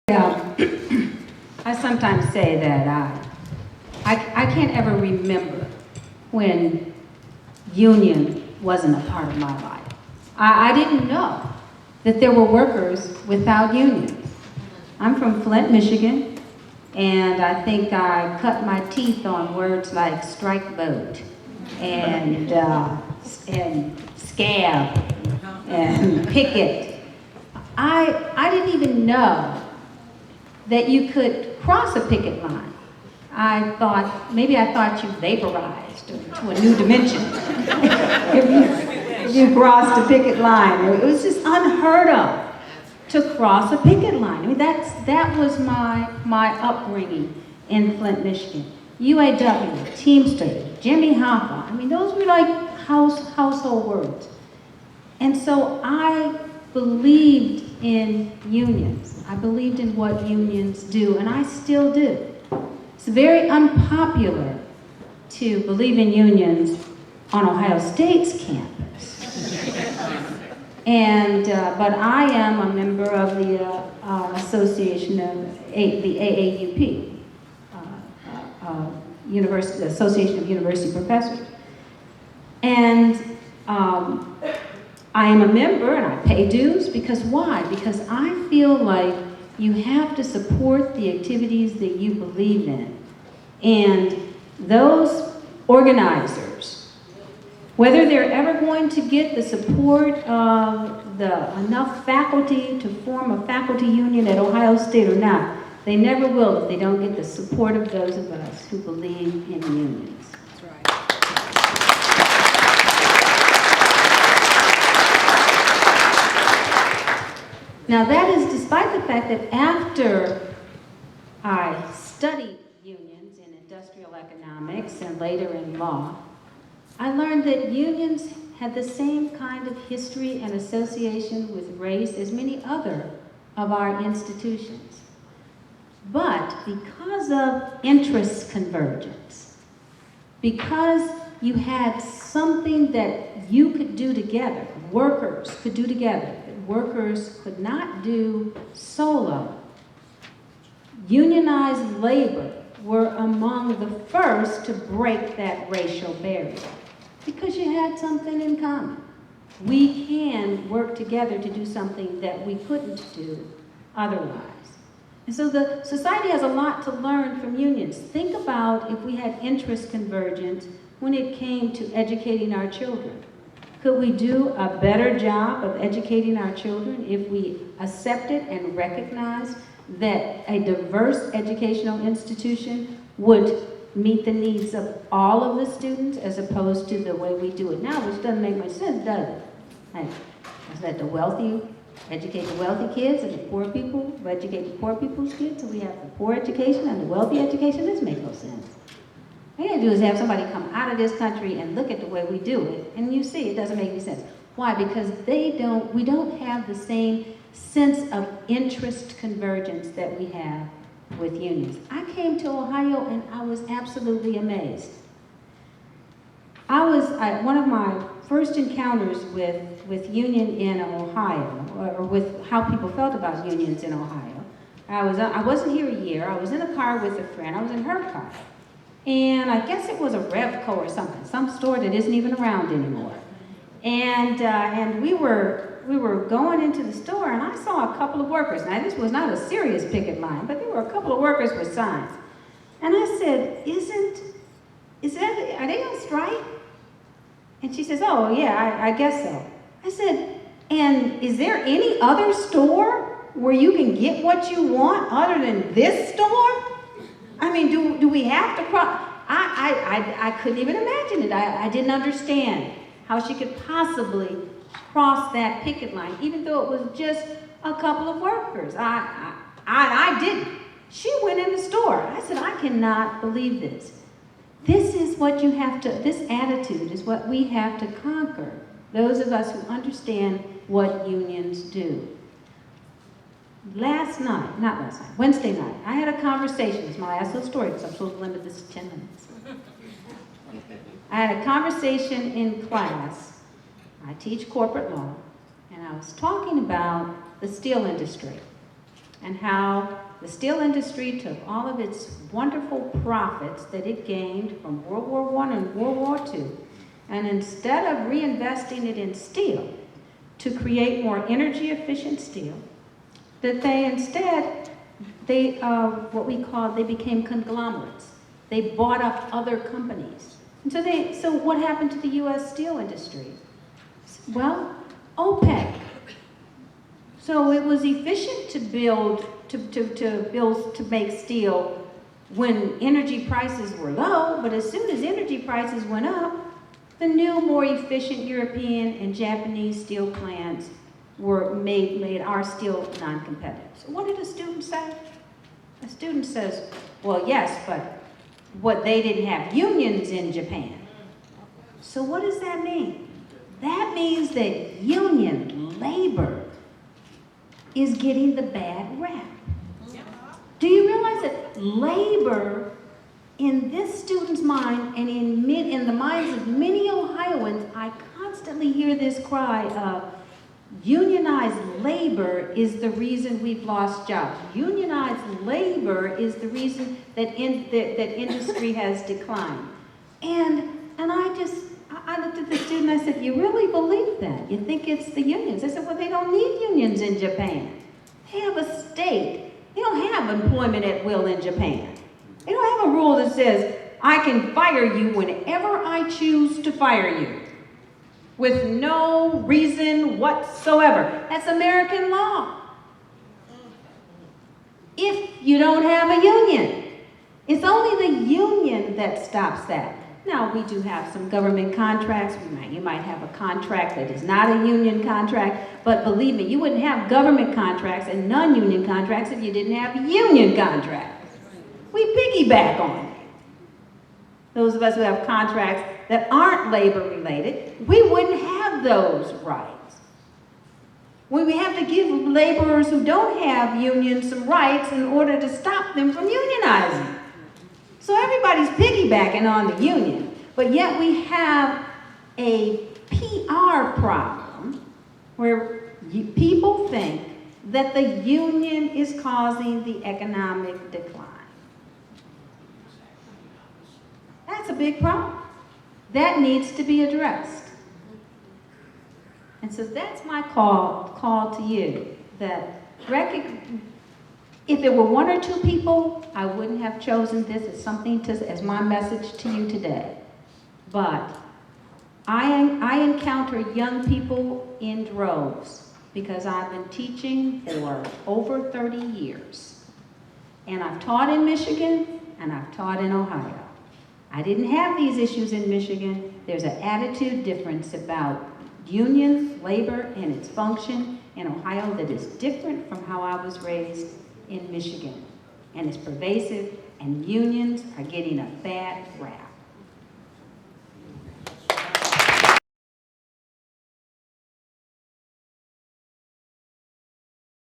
Yeah, I sometimes say that I can't ever remember when union wasn't a part of my life. I didn't know that there were workers without unions. I'm from Flint, Michigan, and I think I cut my teeth on words like strike vote and scab and picket. I didn't even know that you could cross a picket line. Maybe I thought you vaporized to a new dimension if you crossed a picket line. It was just unheard of to cross a picket line. I mean, that was my upbringing in Flint, Michigan. UAW, Teamsters, Jimmy Hoffa. I mean, those were like household words. And so I believed in unions. I believed in what unions do, and I still do. It's very unpopular to believe in unions on Ohio State's campus. But I am a member of the association of the AAUP, the Association of University Professors. And I am a member and I pay dues because why? Because I feel like you have to support the activities that you believe in. And those organizers, whether they're ever going to get the support of enough faculty to form a faculty union at Ohio State or not, they never will if they don't get the support of those of us who believe in unions. That's right. Now that is despite the fact that after I studied unions in industrial economics and later in law, I learned that unions had the same kind of history and association with race as many other of our institutions. But because of interest convergence, because you had something that you could do together, workers could do together, that workers could not do solo, unionized labor were among the first to break that racial barrier because you had something in common. We can work together to do something that we couldn't do otherwise. And so the society has a lot to learn from unions. Think about if we had interest convergence when it came to educating our children. Could we do a better job of educating our children if we accepted and recognized that a diverse educational institution would meet the needs of all of the students as opposed to the way we do it now, which doesn't make much sense, does it? Like, let's let the wealthy educate the wealthy kids and the poor people educate the poor people's kids, so we have the poor education and the wealthy education. This makes no sense. What you gotta do is have somebody come out of this country and look at the way we do it, and you see it doesn't make any sense. Why? Because we don't have the same sense of interest convergence that we have with unions. I came to Ohio and I was absolutely amazed. One of my first encounters with union in Ohio, or with how people felt about unions in Ohio. I wasn't here a year. I was in a car with a friend. I was in her car. And I guess it was a Revco or something, some store that isn't even around anymore. And we were going into the store, and I saw a couple of workers. Now, this was not a serious picket line, but there were a couple of workers with signs. And I said, are they on strike? And she says, oh, yeah, I guess so. I said, and is there any other store where you can get what you want other than this store? I mean, do we have to cross? I couldn't even imagine it. I didn't understand how she could possibly cross that picket line, even though it was just a couple of workers. I didn't. She went in the store. I said, I cannot believe this. This is what you have to, this attitude is what we have to conquer, those of us who understand what unions do. Wednesday night, I had a conversation. It's my last little story because I'm supposed to limit this to 10 minutes. I had a conversation in class. I teach corporate law, and I was talking about the steel industry. and how the steel industry took all of its wonderful profits that it gained from World War I and World War II, and instead of reinvesting it in steel to create more energy efficient steel, that they instead, they became conglomerates. They bought up other companies. And so what happened to the US steel industry? Well, OPEC. So it was efficient to make steel when energy prices were low, but as soon as energy prices went up, the new, more efficient European and Japanese steel plants made our steel non-competitive. So what did a student say? A student says, well, yes, but they didn't have unions in Japan. So what does that mean? That means that union labor is getting the bad rap. Do you realize that labor, in this student's mind and in the minds of many Ohioans, I constantly hear this cry of unionized labor is the reason we've lost jobs. Unionized labor is the reason that industry has declined. And I looked at the student and I said, you really believe that? You think it's the unions? I said, well, they don't need unions in Japan. They have a state. They don't have employment at will in Japan. They don't have a rule that says, I can fire you whenever I choose to fire you, with no reason whatsoever. That's American law. If you don't have a union, it's only the union that stops that. Now, we do have some government contracts. You might have a contract that is not a union contract, but believe me, you wouldn't have government contracts and non-union contracts if you didn't have union contracts. We piggyback on it. Those of us who have contracts that aren't labor related, we wouldn't have those rights. We have to give laborers who don't have unions some rights in order to stop them from unionizing. So everybody's piggybacking on the union, but yet we have a PR problem where people think that the union is causing the economic decline. That's a big problem. That needs to be addressed. And so that's my call to you, that if there were one or two people, I wouldn't have chosen this as my message to you today. But I encounter young people in droves because I've been teaching for over 30 years. And I've taught in Michigan and I've taught in Ohio. I didn't have these issues in Michigan. There's an attitude difference about unions, labor, and its function in Ohio that is different from how I was raised in Michigan. And it's pervasive, and unions are getting a bad rap.